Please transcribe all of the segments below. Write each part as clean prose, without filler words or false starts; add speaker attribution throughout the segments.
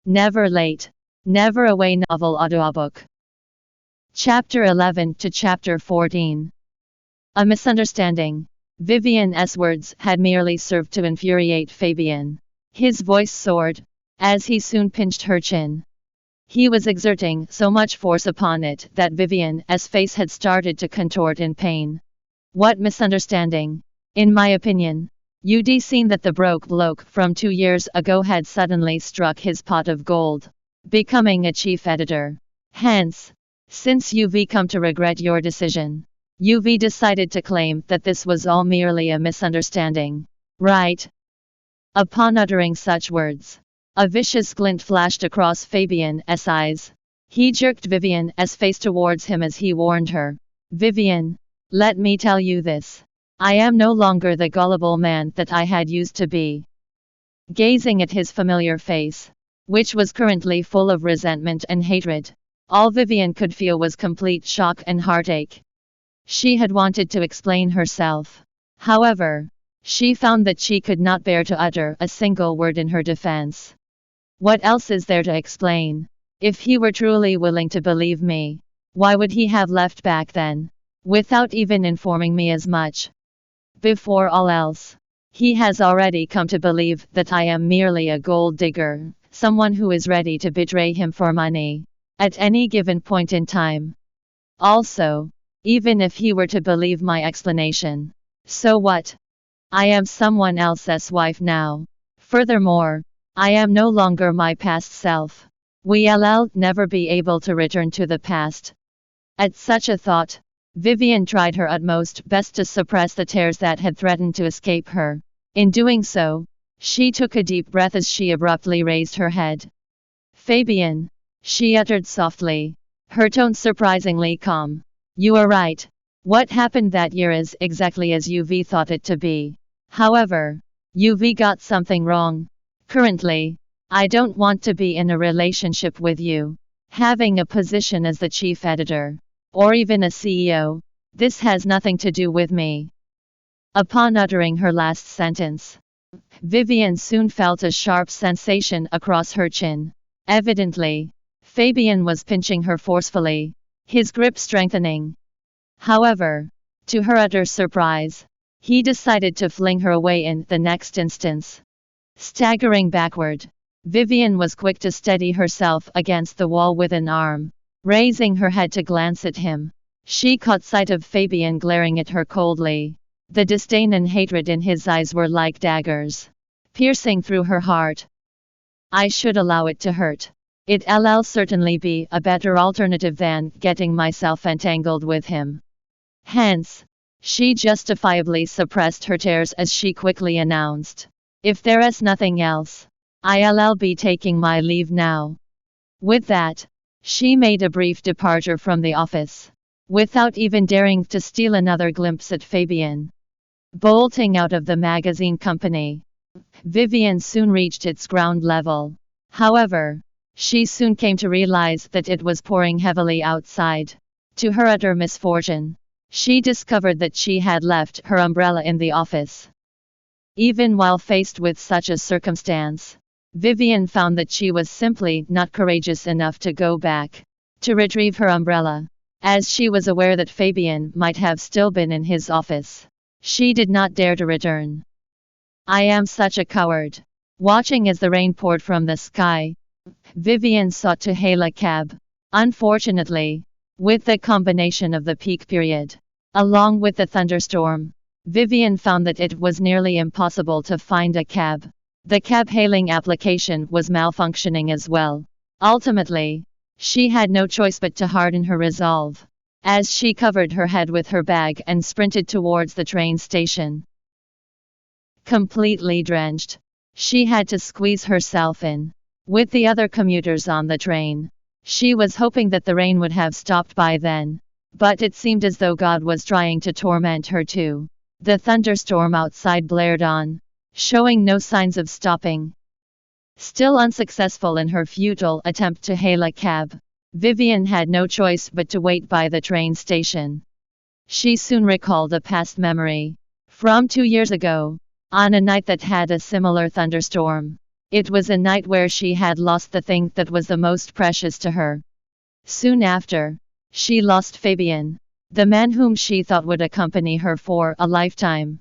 Speaker 1: Never late. Never away novel audiobook. Chapter 11 to Chapter 14. A misunderstanding. Vivian's words had merely served to infuriate Fabian. His voice soared, as he soon pinched her chin. He was exerting so much force upon it that Vivian's face had started to contort in pain. What misunderstanding? In my opinion, you'd seen that the broke bloke from 2 years ago had suddenly struck his pot of gold, becoming a chief editor. Hence, since you've come to regret your decision, you've decided to claim that this was all merely a misunderstanding, right? Upon uttering such words, a vicious glint flashed across Fabian's eyes. He jerked Vivian's face towards him as he warned her. Vivian, let me tell you this. I am no longer the gullible man that I had used to be. Gazing at his familiar face, which was currently full of resentment and hatred, all Vivian could feel was complete shock and heartache. She had wanted to explain herself. However, she found that she could not bear to utter a single word in her defense. What else is there to explain? If he were truly willing to believe me, why would he have left back then, without even informing me as much? Before all else, he has already come to believe that I am merely a gold digger, someone who is ready to betray him for money, at any given point in time. Also, even if he were to believe my explanation, so what? I am someone else's wife now. Furthermore, I am no longer my past self. We'll never be able to return to the past. At such a thought, Vivian tried her utmost best to suppress the tears that had threatened to escape her. In doing so, she took a deep breath as she abruptly raised her head. Fabian, she uttered softly, her tone surprisingly calm. You are right. What happened that year is exactly as you've thought it to be. However, you've got something wrong. Currently, I don't want to be in a relationship with you. Having a position as the chief editor, or even a CEO, this has nothing to do with me. Upon uttering her last sentence, Vivian soon felt a sharp sensation across her chin. Evidently, Fabian was pinching her forcefully, his grip strengthening. However, to her utter surprise, he decided to fling her away in the next instance. Staggering backward, Vivian was quick to steady herself against the wall with an arm. Raising her head to glance at him, she caught sight of Fabian glaring at her coldly. The disdain and hatred in his eyes were like daggers, piercing through her heart. I should allow it to hurt. It'll certainly be a better alternative than getting myself entangled with him. Hence, she justifiably suppressed her tears as she quickly announced, if there is nothing else, I'll be taking my leave now. With that, she made a brief departure from the office, without even daring to steal another glimpse at Fabian. Bolting out of the magazine company, Vivian soon reached its ground level. However, she soon came to realize that it was pouring heavily outside. To her utter misfortune, she discovered that she had left her umbrella in the office. Even while faced with such a circumstance, Vivian found that she was simply not courageous enough to go back to retrieve her umbrella, as she was aware that Fabian might have still been in his office. She did not dare to return. I am such a coward. Watching as the rain poured from the sky, Vivian sought to hail a cab. Unfortunately, with the combination of the peak period, along with the thunderstorm, Vivian found that it was nearly impossible to find a cab. The cab-hailing application was malfunctioning as well. Ultimately, she had no choice but to harden her resolve, as she covered her head with her bag and sprinted towards the train station. Completely drenched, she had to squeeze herself in with the other commuters on the train. She was hoping that the rain would have stopped by then, but it seemed as though God was trying to torment her too. The thunderstorm outside blared on, showing no signs of stopping. Still unsuccessful in her futile attempt to hail a cab, Vivian had no choice but to wait by the train station. She soon recalled a past memory from 2 years ago, on a night that had a similar thunderstorm. It was a night where she had lost the thing that was the most precious to her. Soon after, she lost Fabian, the man whom she thought would accompany her for a lifetime.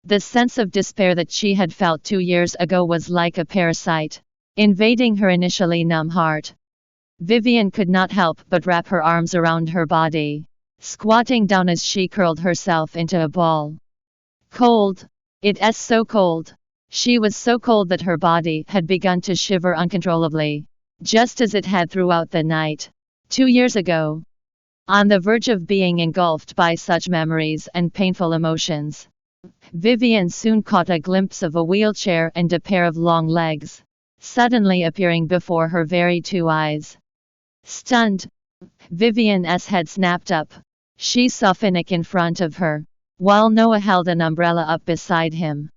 Speaker 1: The sense of despair that she had felt 2 years ago was like a parasite, invading her initially numb heart. Vivian could not help but wrap her arms around her body, squatting down as she curled herself into a ball. Cold. It's so cold. She was so cold that her body had begun to shiver uncontrollably, just as it had throughout the night 2 years ago. On the verge of being engulfed by such memories and painful emotions, Vivian soon caught a glimpse of a wheelchair and a pair of long legs, suddenly appearing before her very two eyes. Stunned, Vivian's head snapped up. She saw Finnick in front of her, while Noah held an umbrella up beside him.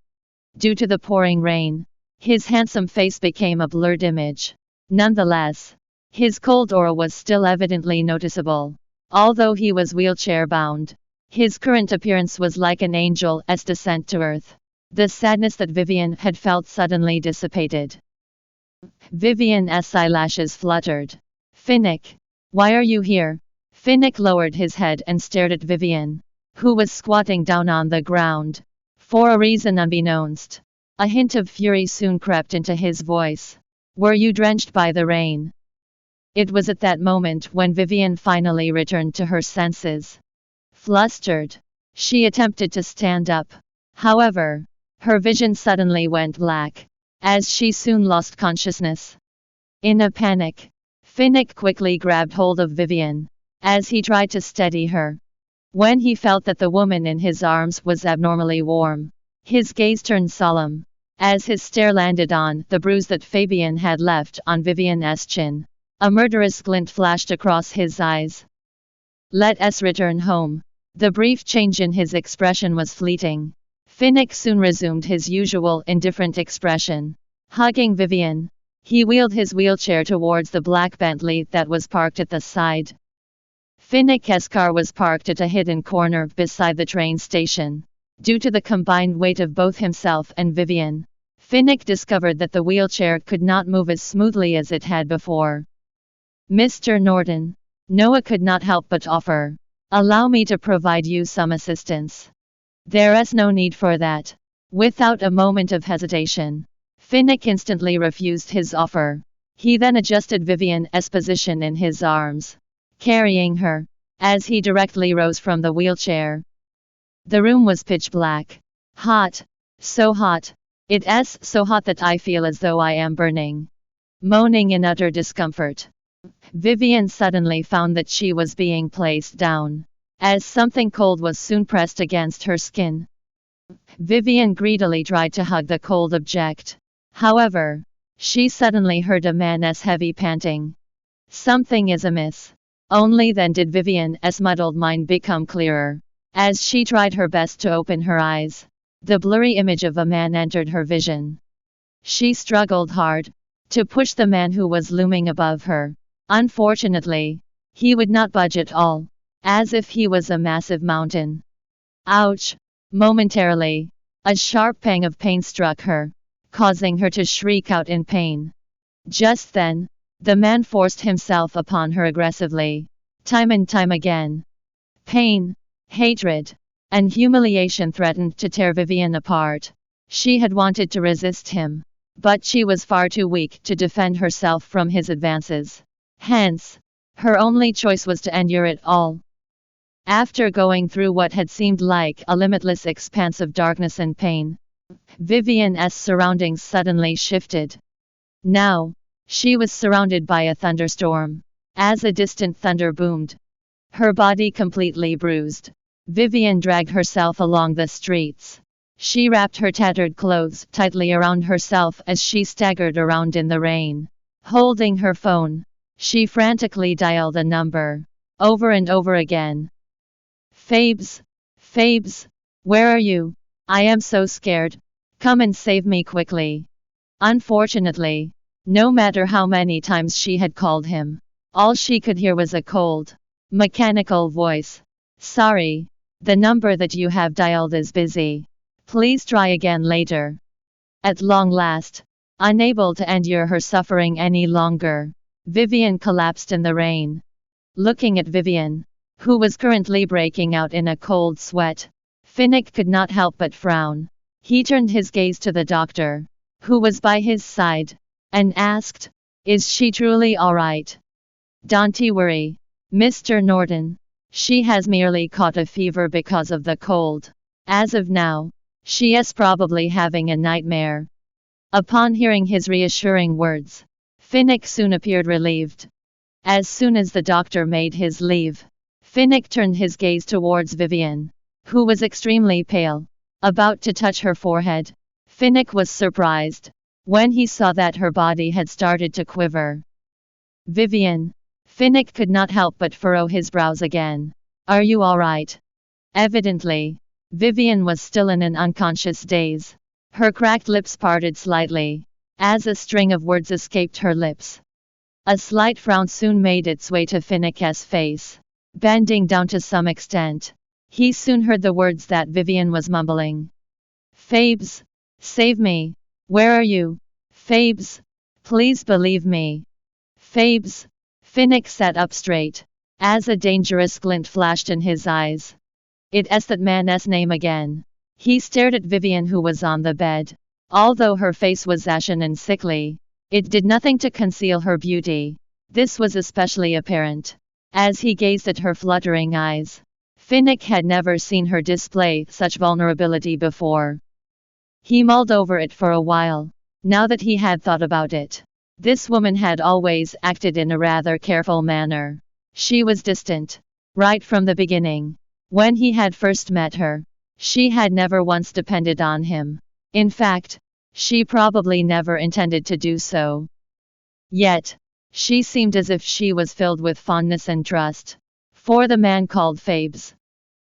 Speaker 1: Due to the pouring rain, his handsome face became a blurred image. Nonetheless, his cold aura was still evidently noticeable. Although he was wheelchair-bound, his current appearance was like an angel's descent to earth. The sadness that Vivian had felt suddenly dissipated. Vivian's eyelashes fluttered. Finnick, why are you here? Finnick lowered his head and stared at Vivian, who was squatting down on the ground. For a reason unbeknownst, a hint of fury soon crept into his voice. Were you drenched by the rain? It was at that moment when Vivian finally returned to her senses. Flustered, she attempted to stand up. However, her vision suddenly went black, as she soon lost consciousness. In a panic, Finnick quickly grabbed hold of Vivian, as he tried to steady her. When he felt that the woman in his arms was abnormally warm, his gaze turned solemn, as his stare landed on the bruise that Fabian had left on Vivian's chin. A murderous glint flashed across his eyes. Let us return home. The brief change in his expression was fleeting. Finnick soon resumed his usual indifferent expression. Hugging Vivian, he wheeled his wheelchair towards the black Bentley that was parked at the side. Finnick's car was parked at a hidden corner beside the train station. Due to the combined weight of both himself and Vivian, Finnick discovered that the wheelchair could not move as smoothly as it had before. Mr. Norton, Noah could not help but offer. Allow me to provide you some assistance. There is no need for that. Without a moment of hesitation, Finnick instantly refused his offer. He then adjusted Vivian's position in his arms, carrying her, as he directly rose from the wheelchair. The room was pitch black. Hot. So hot. It is so hot that I feel as though I am burning. Moaning in utter discomfort, Vivian suddenly found that she was being placed down, as something cold was soon pressed against her skin. Vivian greedily tried to hug the cold object. However, she suddenly heard a man's heavy panting. Something is amiss. Only then did Vivian's muddled mind become clearer. As she tried her best to open her eyes, the blurry image of a man entered her vision. She struggled hard to push the man who was looming above her. Unfortunately, he would not budge at all, as if he was a massive mountain. Ouch! Momentarily, a sharp pang of pain struck her, causing her to shriek out in pain. Just then, the man forced himself upon her aggressively, time and time again. Pain, hatred, and humiliation threatened to tear Vivian apart. She had wanted to resist him, but she was far too weak to defend herself from his advances. Hence, her only choice was to endure it all. After going through what had seemed like a limitless expanse of darkness and pain, Vivian's surroundings suddenly shifted. Now, she was surrounded by a thunderstorm. As a distant thunder boomed, her body completely bruised, Vivian dragged herself along the streets. She wrapped her tattered clothes tightly around herself as she staggered around in the rain. Holding her phone, she frantically dialed a number, over and over again. Fabes, where are you? I am so scared. Come and save me quickly. Unfortunately, no matter how many times she had called him, all she could hear was a cold, mechanical voice. Sorry, the number that you have dialed is busy. Please try again later. At long last, Unable to endure her suffering any longer, Vivian collapsed in the rain. Looking at Vivian, who was currently breaking out in a cold sweat, Finnick could not help but frown. He turned his gaze to the doctor, who was by his side, and asked, "Is she truly all right?" "Don't worry, Mr. Norton. She has merely caught a fever because of the cold. As of now, she is probably having a nightmare." Upon hearing his reassuring words, Finnick soon appeared relieved. As soon as the doctor made his leave, Finnick turned his gaze towards Vivian, who was extremely pale, about to touch her forehead. Finnick was surprised when he saw that her body had started to quiver. "Vivian." Finnick could not help but furrow his brows again. "Are you all right?" Evidently, Vivian was still in an unconscious daze. Her cracked lips parted slightly, as a string of words escaped her lips. A slight frown soon made its way to Finnick's face. Bending down to some extent, he soon heard the words that Vivian was mumbling. "Fabes, save me. Where are you? Fabes, please believe me. Fabes." Finnick sat up straight, as a dangerous glint flashed in his eyes. It is that man's name again. He stared at Vivian, who was on the bed. Although her face was ashen and sickly, it did nothing to conceal her beauty. This was especially apparent as he gazed at her fluttering eyes. Finnick had never seen her display such vulnerability before. He mulled over it for a while. Now that he had thought about it, this woman had always acted in a rather careful manner. She was distant, right from the beginning. When he had first met her, she had never once depended on him. In fact, she probably never intended to do so. Yet, she seemed as if she was filled with fondness and trust for the man called Fabes.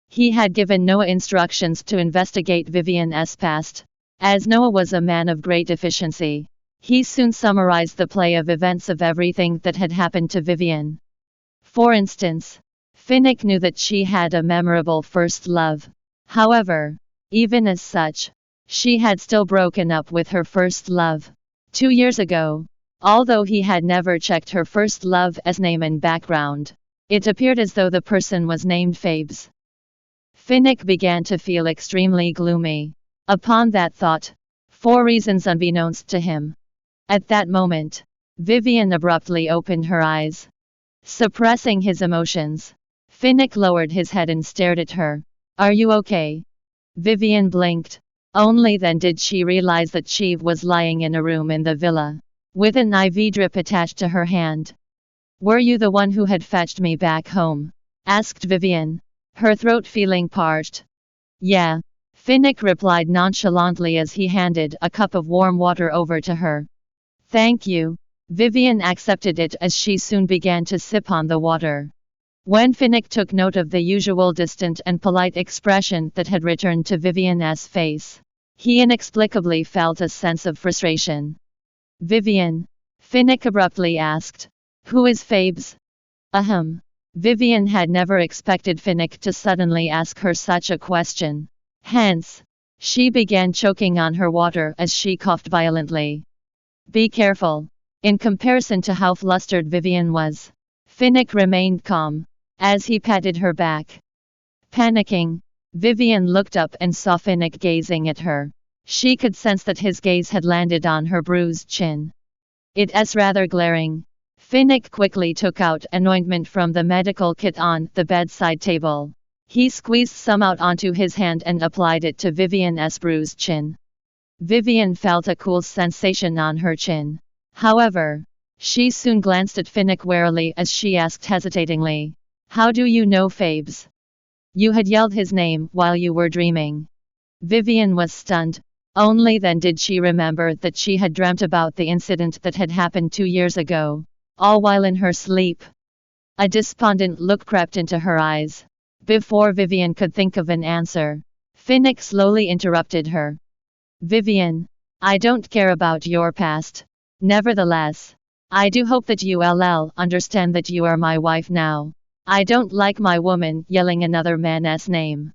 Speaker 1: He had given Noah instructions to investigate Vivian's past. As Noah was a man of great efficiency, he soon summarized the play of events of everything that had happened to Vivian. For instance, Finnick knew that she had a memorable first love. However, even as such, she had still broken up with her first love 2 years ago. Although he had never checked her first love's name and background, it appeared as though the person was named Fabes. Finnick began to feel extremely gloomy upon that thought, for reasons unbeknownst to him. At that moment, Vivian abruptly opened her eyes. Suppressing his emotions, Finnick lowered his head and stared at her. "Are you okay?" Vivian blinked. Only then did she realize that she was lying in a room in the villa, with an IV drip attached to her hand. "Were you the one who had fetched me back home?" asked Vivian, her throat feeling parched. "Yeah," Finnick replied nonchalantly as he handed a cup of warm water over to her. "Thank you." Vivian accepted it as she soon began to sip on the water. When Finnick took note of the usual distant and polite expression that had returned to Vivian's face, he inexplicably felt a sense of frustration. "Vivian," Finnick abruptly asked, "who is Fabes?" Ahem. Vivian had never expected Finnick to suddenly ask her such a question. Hence, she began choking on her water as she coughed violently. "Be careful." In comparison to how flustered Vivian was, Finnick remained calm as he patted her back. Panicking, Vivian looked up and saw Finnick gazing at her. She could sense that his gaze had landed on her bruised chin. "It is rather glaring." Finnick quickly took out an ointment from the medical kit on the bedside table. He squeezed some out onto his hand and applied it to Vivian's bruised chin. Vivian felt a cool sensation on her chin. However, she soon glanced at Finnick warily as she asked hesitatingly, "How do you know Fabes? You had yelled his name while you were dreaming." Vivian was stunned. Only then did she remember that she had dreamt about the incident that had happened 2 years ago, all while in her sleep. A despondent look crept into her eyes. Before Vivian could think of an answer, Finnick slowly interrupted her. "Vivian, I don't care about your past. Nevertheless, I do hope that you'll understand that you are my wife now. I don't like my woman yelling another man's name."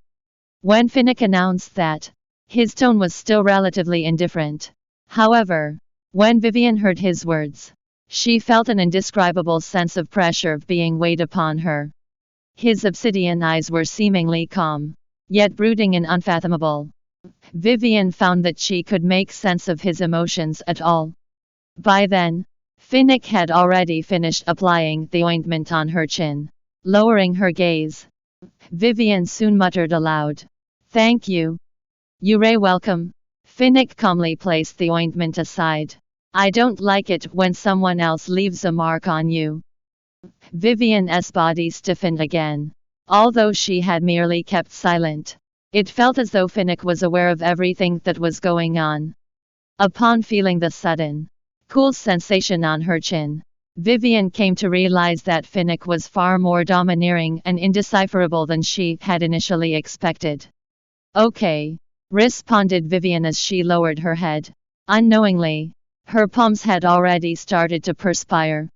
Speaker 1: When Finnick announced that, his tone was still relatively indifferent. However, When Vivian heard his words, she felt an indescribable sense of pressure being weighed upon her. His obsidian eyes were seemingly calm, yet brooding and unfathomable. Vivian found that she could make sense of his emotions at all. By then, Finnick had already finished applying the ointment on her chin. Lowering her gaze, Vivian soon muttered aloud, "Thank you. You're welcome." Finnick calmly placed the ointment aside. "I don't like it when someone else leaves a mark on you." Vivian's body stiffened again. Although she had merely kept silent, it felt as though Finnick was aware of everything that was going on. Upon feeling the sudden, cool sensation on her chin, Vivian came to realize that Finnick was far more domineering and indecipherable than she had initially expected. "Okay," responded Vivian as she lowered her head. Unknowingly, her palms had already started to perspire.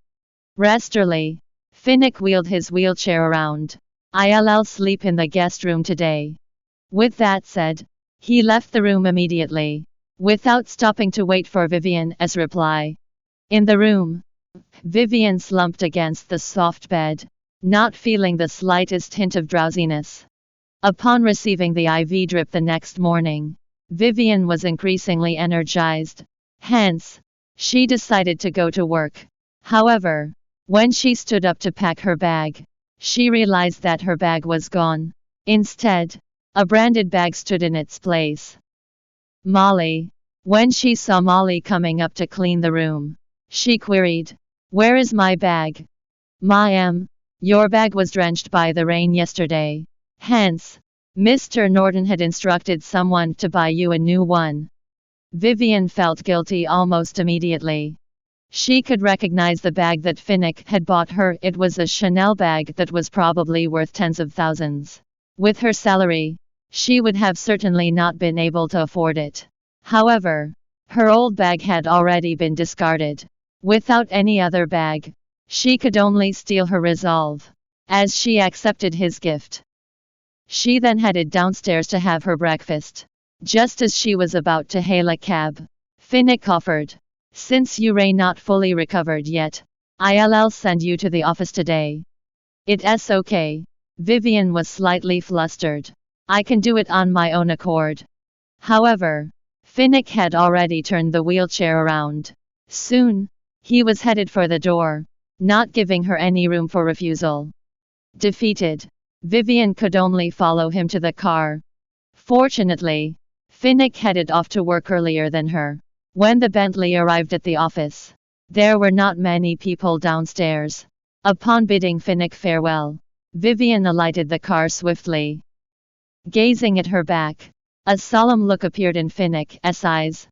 Speaker 1: Resterly, Finnick wheeled his wheelchair around. "I'll sleep in the guest room today." With that said, he left the room immediately, without stopping to wait for Vivian's reply. In the room, Vivian slumped against the soft bed, not feeling the slightest hint of drowsiness. Upon receiving the IV drip the next morning, Vivian was increasingly energized. Hence, she decided to go to work. However, when she stood up to pack her bag, she realized that her bag was gone. Instead, a branded bag stood in its place. Molly. When she saw Molly coming up to clean the room, she queried, "Where is my bag?" "Ma'am, your bag was drenched by the rain yesterday. Hence, Mr. Norton had instructed someone to buy you a new one." Vivian felt guilty almost immediately. She could recognize the bag that Finnick had bought her. It was a Chanel bag that was probably worth tens of thousands. With her salary, she would have certainly not been able to afford it. However, her old bag had already been discarded. Without any other bag, she could only steel her resolve, as she accepted his gift. She then headed downstairs to have her breakfast. Just as she was about to hail a cab, Finnick offered, "Since you're not fully recovered yet, I'll send you to the office today." "It's okay." Vivian was slightly flustered. "I can do it on my own accord." However, Finnick had already turned the wheelchair around. Soon, he was headed for the door, not giving her any room for refusal. Defeated, Vivian could only follow him to the car. Fortunately, Finnick headed off to work earlier than her. When the Bentley arrived at the office, there were not many people downstairs. Upon bidding Finnick farewell, Vivian alighted the car swiftly. Gazing at her back, a solemn look appeared in Finnick's eyes.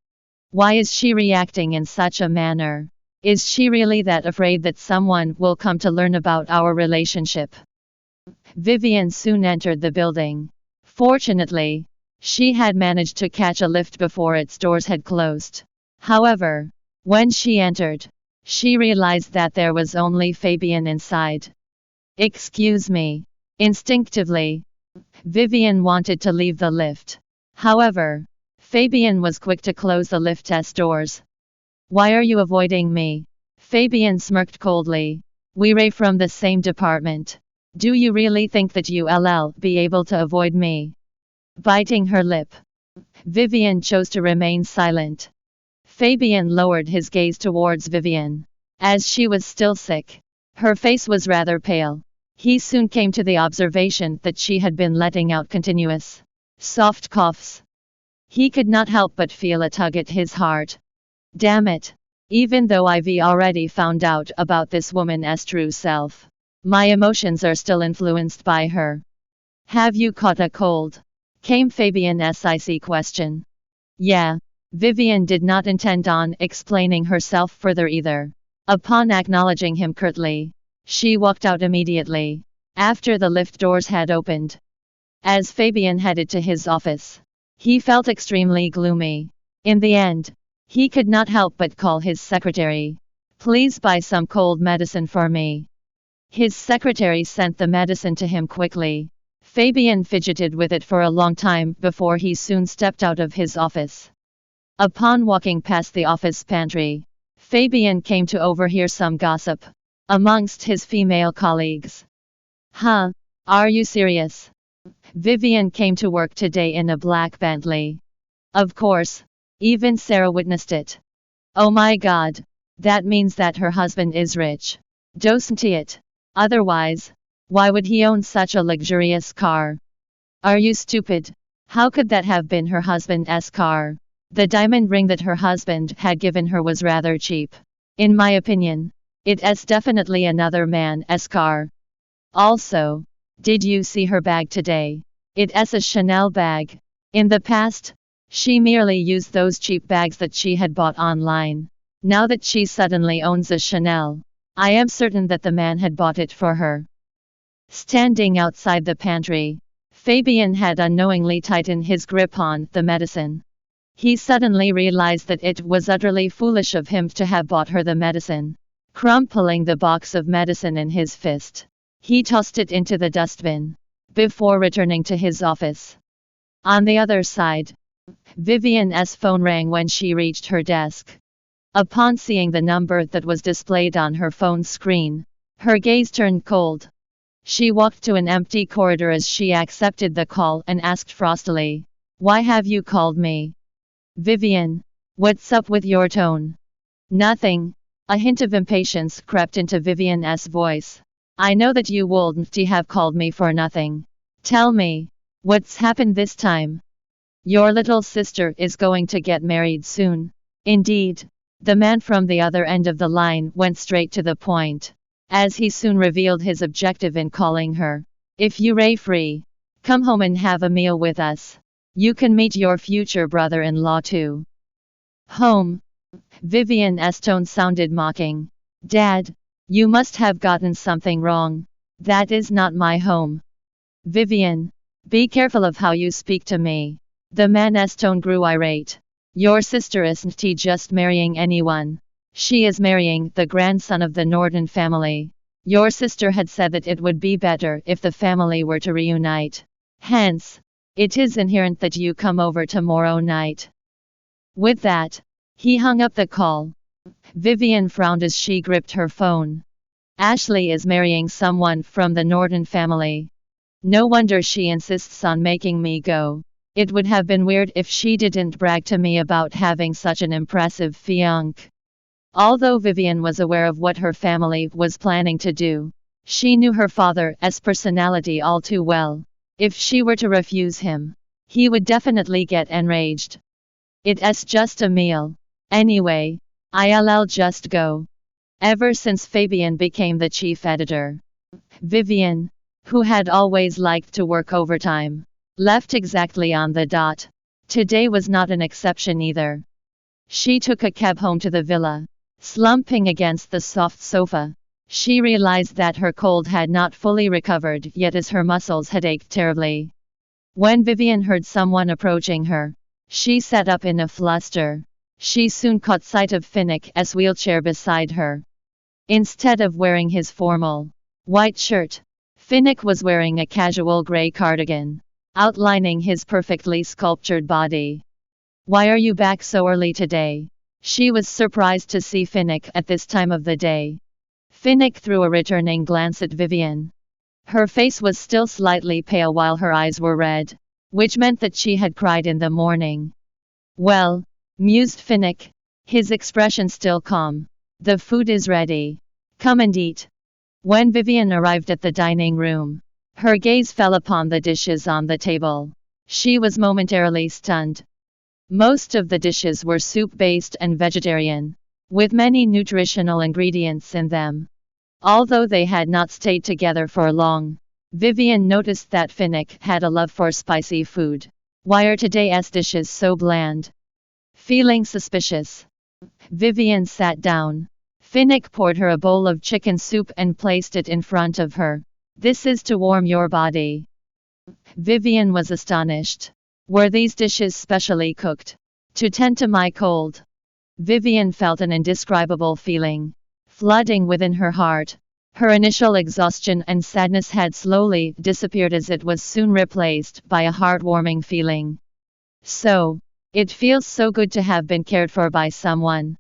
Speaker 1: Why is she reacting in such a manner? Is she really that afraid that someone will come to learn about our relationship? Vivian soon entered the building. Fortunately, she had managed to catch a lift before its doors had closed. However, when she entered, she realized that there was only Fabian inside. "Excuse me." Instinctively, Vivian wanted to leave the lift. However, Fabian was quick to close the lift's doors. "Why are you avoiding me?" Fabian smirked coldly. "We're from the same department. Do you really think that you'll be able to avoid me?" Biting her lip, Vivian chose to remain silent. Fabian lowered his gaze towards Vivian. As she was still sick, her face was rather pale. He soon came to the observation that she had been letting out continuous, soft coughs. He could not help but feel a tug at his heart. Damn it! Even though I've already found out about this woman's true self, my emotions are still influenced by her. "Have you caught a cold?" came Fabian's icy question. "Yeah." Vivian did not intend on explaining herself further either. Upon acknowledging him curtly, she walked out immediately, after the lift doors had opened. As Fabian headed to his office, he felt extremely gloomy. In the end, he could not help but call his secretary. "Please buy some cold medicine for me." His secretary sent the medicine to him quickly. Fabian fidgeted with it for a long time before he soon stepped out of his office. Upon walking past the office pantry, Fabian came to overhear some gossip amongst his female colleagues. Huh? Are you serious? Vivian came to work today in a black Bentley. Of course, even Sarah witnessed it. Oh my god, that means that her husband is rich. Doesn't it? Otherwise, why would he own such a luxurious car? Are you stupid? How could that have been her husband's car? The diamond ring that her husband had given her was rather cheap. In my opinion, it's definitely another man's car. Also, did you see her bag today? It's a Chanel bag. In the past, she merely used those cheap bags that she had bought online. Now that she suddenly owns a Chanel, I am certain that the man had bought it for her. Standing outside the pantry, Fabian had unknowingly tightened his grip on the medicine. He suddenly realized that it was utterly foolish of him to have bought her the medicine. Crumpling the box of medicine in his fist, he tossed it into the dustbin before returning to his office. On the other side, Vivian's phone rang when she reached her desk. Upon seeing the number that was displayed on her phone screen, her gaze turned cold. She walked to an empty corridor as she accepted the call and asked frostily, "Why have you called me?" "Vivian, what's up with your tone?" "Nothing." A hint of impatience crept into Vivian's voice. "I know that you wouldn't have called me for nothing. Tell me, what's happened this time?" "Your little sister is going to get married soon." "Indeed." The man from the other end of the line went straight to the point, as he soon revealed his objective in calling her. "If you're free, come home and have a meal with us. You can meet your future brother-in-law too." "Home?" Vivian's tone sounded mocking. "Dad, you must have gotten something wrong. That is not my home." "Vivian, be careful of how you speak to me." The man's tone grew irate. "Your sister isn't just marrying anyone. She is marrying the grandson of the Norton family. Your sister had said that it would be better if the family were to reunite. Hence, it is inherent that you come over tomorrow night." With that, he hung up the call. Vivian frowned as she gripped her phone. Ashley is marrying someone from the Norton family. No wonder she insists on making me go. It would have been weird if she didn't brag to me about having such an impressive fiancé. Although Vivian was aware of what her family was planning to do, she knew her father's personality all too well. If she were to refuse him, he would definitely get enraged. "It's just a meal. Anyway, I'll just go." Ever since Fabian became the chief editor, Vivian, who had always liked to work overtime, left exactly on the dot. Today was not an exception either. She took a cab home to the villa. Slumping against the soft sofa, she realized that her cold had not fully recovered yet as her muscles had ached terribly. When Vivian heard someone approaching her, she sat up in a fluster. She soon caught sight of Finnick's wheelchair beside her. Instead of wearing his formal white shirt, Finnick was wearing a casual gray cardigan, outlining his perfectly sculptured body. "Why are you back so early today?" She was surprised to see Finnick at this time of the day. Finnick threw a returning glance at Vivian. Her face was still slightly pale while her eyes were red, which meant that she had cried in the morning. "Well," mused Finnick, his expression still calm, "the food is ready. Come and eat." When Vivian arrived at the dining room, her gaze fell upon the dishes on the table. She was momentarily stunned. Most of the dishes were soup-based and vegetarian, with many nutritional ingredients in them. Although they had not stayed together for long, Vivian noticed that Finnick had a love for spicy food. "Why are today's dishes so bland?" Feeling suspicious, Vivian sat down. Finnick poured her a bowl of chicken soup and placed it in front of her. "This is to warm your body." Vivian was astonished. Were these dishes specially cooked to tend to my cold? Vivian felt an indescribable feeling flooding within her heart. Her initial exhaustion and sadness had slowly disappeared as it was soon replaced by a heartwarming feeling. "So, It feels so good to have been cared for by someone.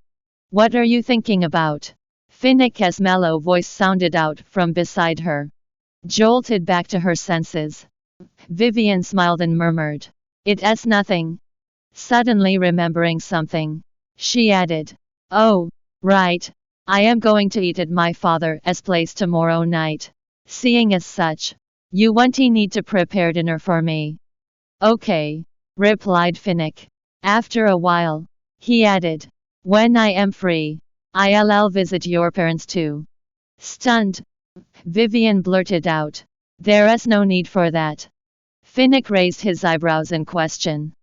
Speaker 1: What are you thinking about? Finnick's mellow voice sounded out from beside her. Jolted back to her senses. Vivian smiled and murmured, "It's nothing." Suddenly remembering something, she added, "Oh, right. I am going to eat at my father's place tomorrow night. Seeing as such, you won't need to prepare dinner for me." "Okay," replied Finnick. After a while, he added, "When I am free, I'll visit your parents too." Stunned, Vivian blurted out, "There's no need for that." Finnick raised his eyebrows in question.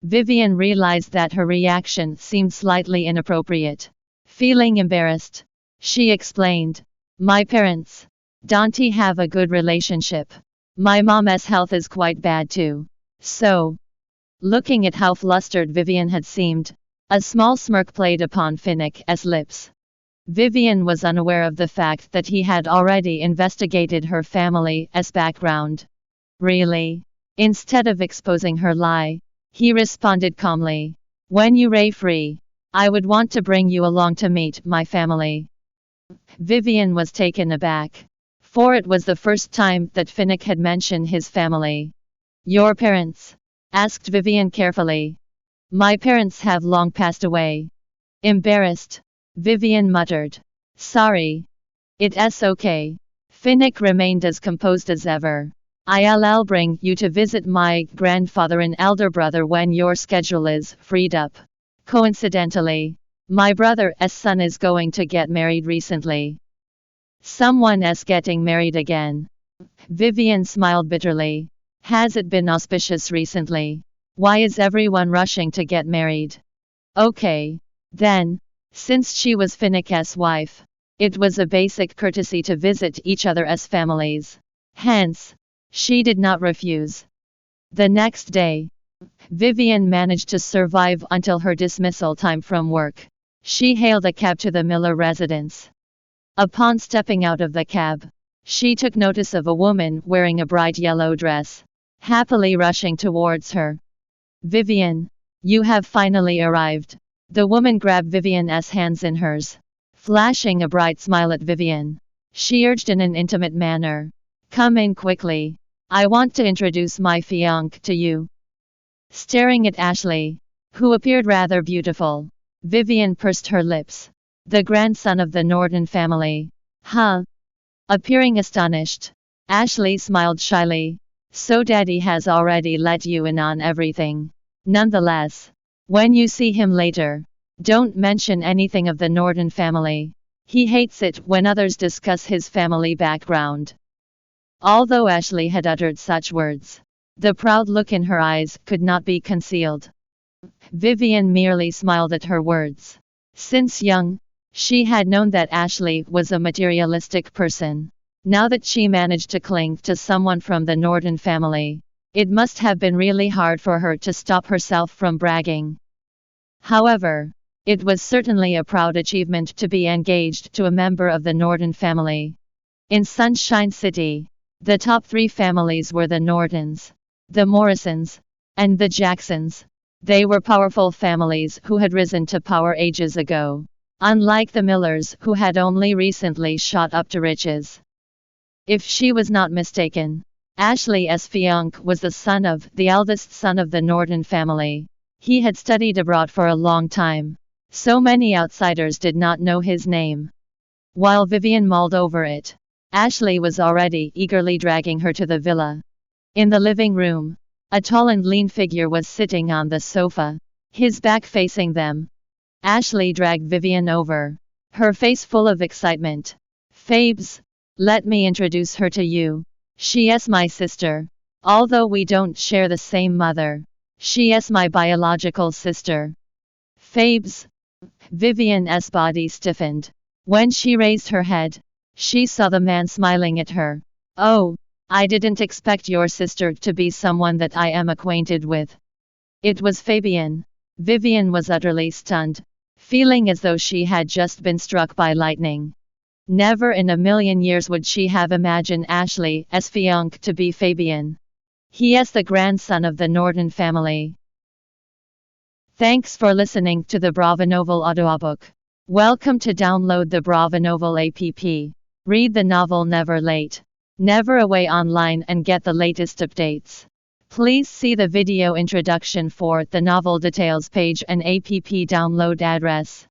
Speaker 1: Vivian realized that her reaction seemed slightly inappropriate. Feeling embarrassed, she explained, "My parents don't have a good relationship. My mom's health is quite bad too. So," looking at how flustered Vivian had seemed, a small smirk played upon Finnick's lips. Vivian was unaware of the fact that he had already investigated her family's background. "Really?" Instead of exposing her lie, he responded calmly, "When you're free, I would want to bring you along to meet my family." Vivian was taken aback, for it was the first time that Finnick had mentioned his family. "Your parents?" asked Vivian carefully. "My parents have long passed away." Embarrassed, Vivian muttered, "Sorry." "It's okay." Finnick remained as composed as ever. "I'll bring you to visit my grandfather and elder brother when your schedule is freed up. Coincidentally, my brother's son is going to get married recently." "Someone's getting married again." Vivian smiled bitterly. "Has it been auspicious recently? Why is everyone rushing to get married?" "Okay, then." Since she was Finnick's wife, it was a basic courtesy to visit each other's families. Hence, she did not refuse. The next day, Vivian managed to survive until her dismissal time from work. She hailed a cab to the Miller residence. Upon stepping out of the cab, she took notice of a woman wearing a bright yellow dress, happily rushing towards her. "Vivian, you have finally arrived." The woman grabbed Vivian's hands in hers. Flashing a bright smile at Vivian, she urged in an intimate manner, "Come in quickly. I want to introduce my fiancé to you." Staring at Ashley, who appeared rather beautiful, Vivian pursed her lips. "The grandson of the Norton family. Huh?" Appearing astonished, Ashley smiled shyly. "So Daddy has already let you in on everything. Nonetheless, when you see him later, don't mention anything of the Norton family. He hates it when others discuss his family background." Although Ashley had uttered such words, the proud look in her eyes could not be concealed. Vivian merely smiled at her words. Since young, she had known that Ashley was a materialistic person. Now that she managed to cling to someone from the Norton family, it must have been really hard for her to stop herself from bragging. However, it was certainly a proud achievement to be engaged to a member of the Norton family. In Sunshine City, the top three families were the Nortons, the Morrisons, and the Jacksons. They were powerful families who had risen to power ages ago, unlike the Millers who had only recently shot up to riches. If she was not mistaken, Ashley's fiancé was the son of the eldest son of the Norton family. He had studied abroad for a long time, so many outsiders did not know his name. While Vivian mulled over it, Ashley was already eagerly dragging her to the villa. In the living room, a tall and lean figure was sitting on the sofa, his back facing them. Ashley dragged Vivian over, her face full of excitement. "Phabes, let me introduce her to you. She's my sister. Although we don't share the same mother, she's my biological sister." "Phabes." Vivian's body stiffened. When she raised her head, she saw the man smiling at her. "Oh, I didn't expect your sister to be someone that I am acquainted with." It was Fabian. Vivian was utterly stunned, feeling as though she had just been struck by lightning. Never in a million years would she have imagined Ashley's fiancé to be Fabian. He is the grandson of the Norton family. Thanks for listening to the Bravonovel audiobook. Welcome to download the Bravonovel app. Read the novel never late, never away online and get the latest updates. Please see the video introduction for the novel details page and app download address.